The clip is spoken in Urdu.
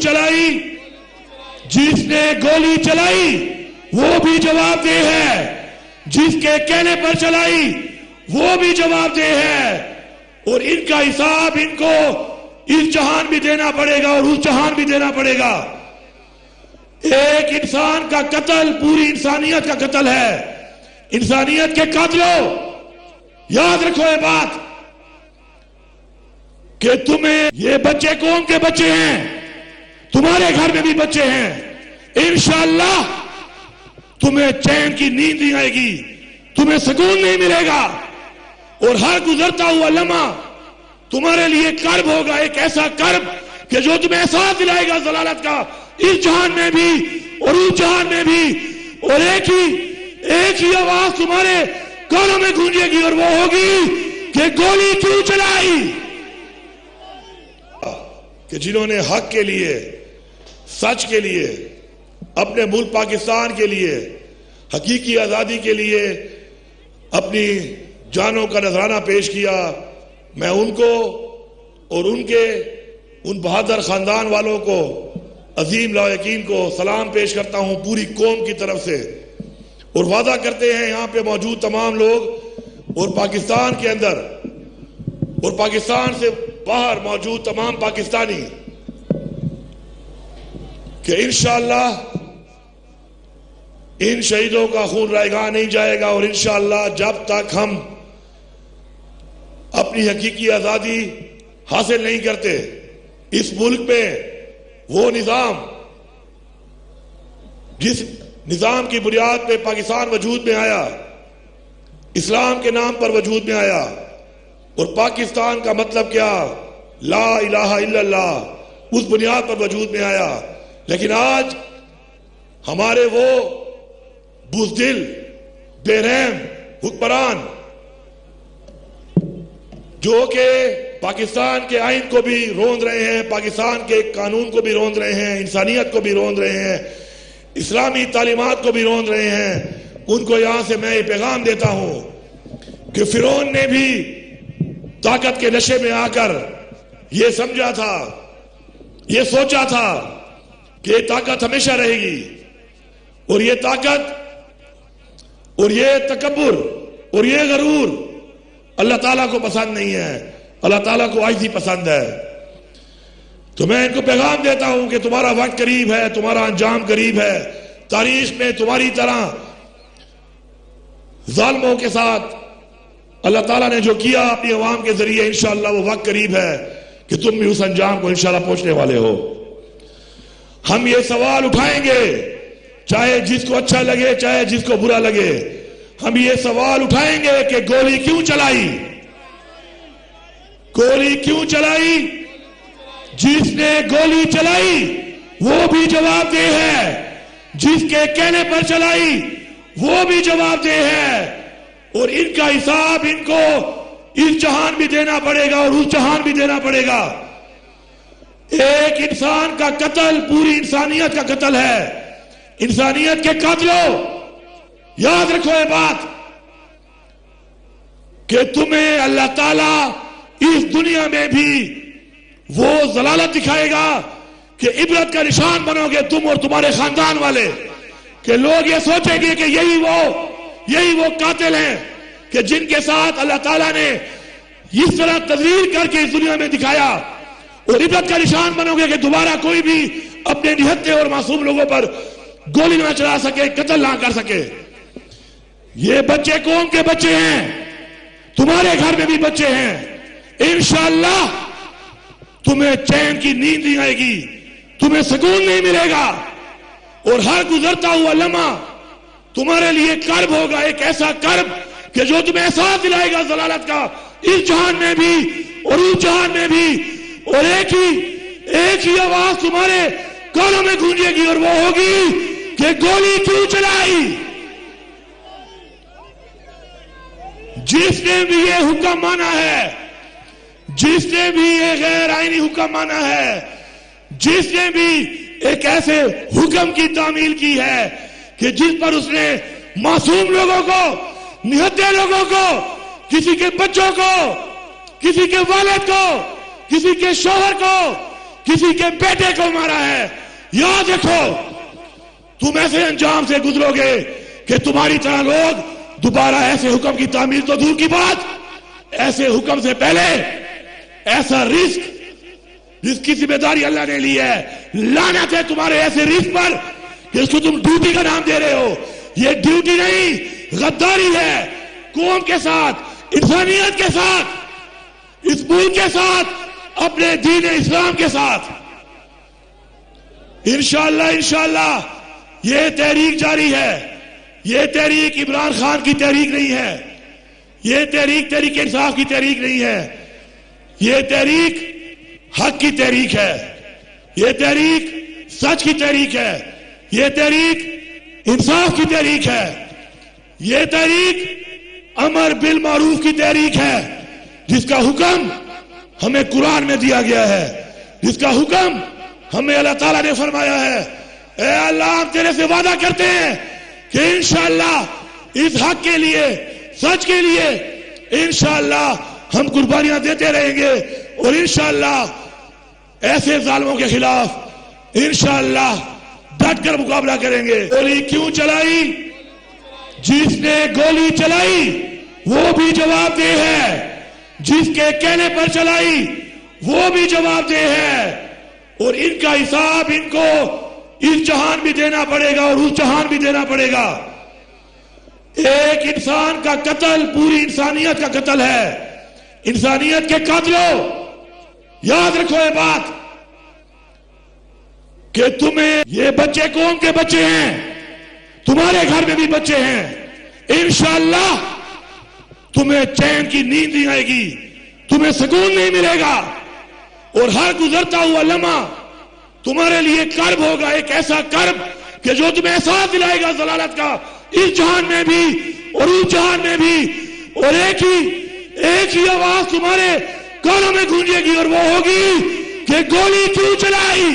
چلائی؟ جس نے گولی چلائی وہ بھی جواب دہ ہے، جس کے کہنے پر چلائی وہ بھی جواب دہ ہے، اور ان کا حساب ان کو اس جہان بھی دینا پڑے گا اور اس جہان بھی دینا پڑے گا۔ ایک انسان کا قتل پوری انسانیت کا قتل ہے۔ انسانیت کے قاتلوں، یاد رکھو یہ بات کہ تمہیں یہ بچے قوم کے بچے ہیں، تمہارے گھر میں بھی بچے ہیں، انشاءاللہ تمہیں چین کی نیند نہیں آئے گی، تمہیں سکون نہیں ملے گا، اور ہر گزرتا ہوا لمحہ تمہارے لیے کرب ہوگا، ایک ایسا کرب کہ جو تمہیں احساس دلائے گا ضلالت کا، اس جہان میں بھی اور اس جہان میں بھی، اور ایک ہی آواز تمہارے کانوں میں گونجے گی، اور وہ ہوگی کہ گولی کیوں چلائی؟ کہ جنہوں نے حق کے لیے، سچ کے لیے، اپنے ملک پاکستان کے لیے، حقیقی آزادی کے لیے اپنی جانوں کا نذرانہ پیش کیا، میں ان کو اور ان بہادر خاندان والوں کو، عظیم لواحقین کو سلام پیش کرتا ہوں پوری قوم کی طرف سے، اور وعدہ کرتے ہیں یہاں پہ موجود تمام لوگ اور پاکستان کے اندر اور پاکستان سے باہر موجود تمام پاکستانی کہ انشاءاللہ ان شہیدوں کا خون رائیگاں نہیں جائے گا، اور انشاءاللہ جب تک ہم اپنی حقیقی آزادی حاصل نہیں کرتے، اس ملک میں وہ نظام جس نظام کی بنیاد پہ پاکستان وجود میں آیا، اسلام کے نام پر وجود میں آیا، اور پاکستان کا مطلب کیا؟ لا الہ الا اللہ، اس بنیاد پر وجود میں آیا، لیکن آج ہمارے وہ بزدل، بے رحم حکمران جو کہ پاکستان کے آئین کو بھی روند رہے ہیں، پاکستان کے قانون کو بھی روند رہے ہیں، انسانیت کو بھی روند رہے ہیں، اسلامی تعلیمات کو بھی روند رہے ہیں، ان کو یہاں سے میں یہ پیغام دیتا ہوں کہ فرعون نے بھی طاقت کے نشے میں آ کر یہ سمجھا تھا، یہ سوچا تھا کہ یہ طاقت ہمیشہ رہے گی، اور یہ طاقت اور یہ تکبر اور یہ غرور اللہ تعالیٰ کو پسند نہیں ہے، اللہ تعالیٰ کو عاجزی پسند ہے۔ تو میں ان کو پیغام دیتا ہوں کہ تمہارا وقت قریب ہے، تمہارا انجام قریب ہے، تاریخ میں تمہاری طرح ظالموں کے ساتھ اللہ تعالیٰ نے جو کیا اپنی عوام کے ذریعے، انشاءاللہ وہ وقت قریب ہے کہ تم بھی اس انجام کو انشاءاللہ پہنچنے والے ہو۔ ہم یہ سوال اٹھائیں گے، چاہے جس کو اچھا لگے چاہے جس کو برا لگے، ہم یہ سوال اٹھائیں گے کہ گولی کیوں چلائی؟ گولی کیوں چلائی؟ جس نے گولی چلائی وہ بھی جواب دہ ہے، جس کے کہنے پر چلائی وہ بھی جواب دہ ہے، اور ان کا حساب ان کو اس جہان بھی دینا پڑے گا اور اس جہان بھی دینا پڑے گا۔ ایک انسان کا قتل پوری انسانیت کا قتل ہے۔ انسانیت کے قاتلوں، یاد رکھو یہ بات کہ تمہیں اللہ تعالیٰ اس دنیا میں بھی وہ ضلالت دکھائے گا کہ عبرت کا نشان بنو گے تم اور تمہارے خاندان والے، کہ لوگ یہ سوچیں گے کہ یہی وہ قاتل ہیں کہ جن کے ساتھ اللہ تعالیٰ نے اس طرح تذلیل کر کے اس دنیا میں دکھایا، اور عبرت کا نشان بنو گے کہ دوبارہ کوئی بھی اپنے نہتے اور معصوم لوگوں پر گولی نہ چلا سکے، قتل نہ کر سکے۔ یہ بچے قوم کے بچے ہیں، تمہارے گھر میں بھی بچے ہیں، انشاءاللہ تمہیں چین کی نیند نہیں آئے گی، تمہیں سکون نہیں ملے گا، اور ہر گزرتا ہوا لمحہ تمہارے لیے کرب ہوگا، ایک ایسا کرب کہ جو تمہیں احساس دلائے گا ضلالت کا، اس جہان میں بھی اور اس جہان میں بھی، اور ایک ہی آواز تمہارے کانوں میں گونجے گی، اور وہ ہوگی کہ گولی کیوں چلائی؟ جس نے بھی یہ حکم مانا ہے، جس نے بھی یہ غیر آئینی حکم مانا ہے، جس نے بھی ایک ایسے حکم کی تعمیل کی ہے کہ جس پر اس نے معصوم لوگوں کو، نہتے لوگوں کو، کسی کے بچوں کو، کسی کے والد کو، کسی کے شوہر کو، کسی کے بیٹے کو مارا ہے، یاد رکھو تم ایسے انجام سے گزرو گے کہ تمہاری طرح لوگ دوبارہ ایسے حکم کی تعمیل تو دور کی بات، ایسے حکم سے پہلے ایسا رزق جس کی ذمہ داری اللہ نے لی ہے، لعنت ہے تمہارے ایسے رزق پر کہ اس کو تم ڈیوٹی کا نام دے رہے ہو۔ یہ ڈیوٹی نہیں، غداری ہے قوم کے ساتھ، انسانیت کے ساتھ، اس ملک کے ساتھ، اپنے دین اسلام کے ساتھ۔ انشاءاللہ یہ تحریک جاری ہے، یہ تحریک عمران خان کی تحریک نہیں ہے، یہ تحریک انصاف کی تحریک نہیں ہے، یہ تحریک حق کی تحریک ہے، یہ تحریک سچ کی تحریک ہے، یہ تحریک انصاف کی تحریک ہے، یہ تحریک امر بالمعروف کی تحریک ہے، جس کا حکم ہمیں قرآن میں دیا گیا ہے، جس کا حکم ہمیں اللہ تعالیٰ نے فرمایا ہے۔ اے اللہ ہم تیرے سے وعدہ کرتے ہیں کہ انشاءاللہ اس حق کے لیے، سچ کے لیے انشاءاللہ ہم قربانیاں دیتے رہیں گے، اور انشاءاللہ ایسے ظالموں کے خلاف انشاءاللہ ڈٹ کر مقابلہ کریں گے۔ گولی کیوں چلائی؟ جس نے گولی چلائی وہ بھی جواب دہ ہے، جس کے کہنے پر چلائی وہ بھی جواب دہ ہے، اور ان کا حساب ان کو اس جہان بھی دینا پڑے گا اور اس جہان بھی دینا پڑے گا۔ ایک انسان کا قتل پوری انسانیت کا قتل ہے۔ انسانیت کے قاتلوں یاد رکھو یہ بات کہ تمہیں یہ بچے قوم کے بچے ہیں، تمہارے گھر میں بھی بچے ہیں، انشاءاللہ تمہیں چین کی نیند نہیں آئے گی، تمہیں سکون نہیں ملے گا، اور ہر گزرتا ہوا لمحہ تمہارے لیے کرب ہوگا، ایک ایسا کرب کہ جو تمہیں احساس دلائے گا ضلالت کا، اس جہان میں بھی اور اس جہان میں بھی، اور ایک ہی آواز تمہارے کانوں میں گونجے گی، اور وہ ہوگی کہ گولی کیوں چلائی؟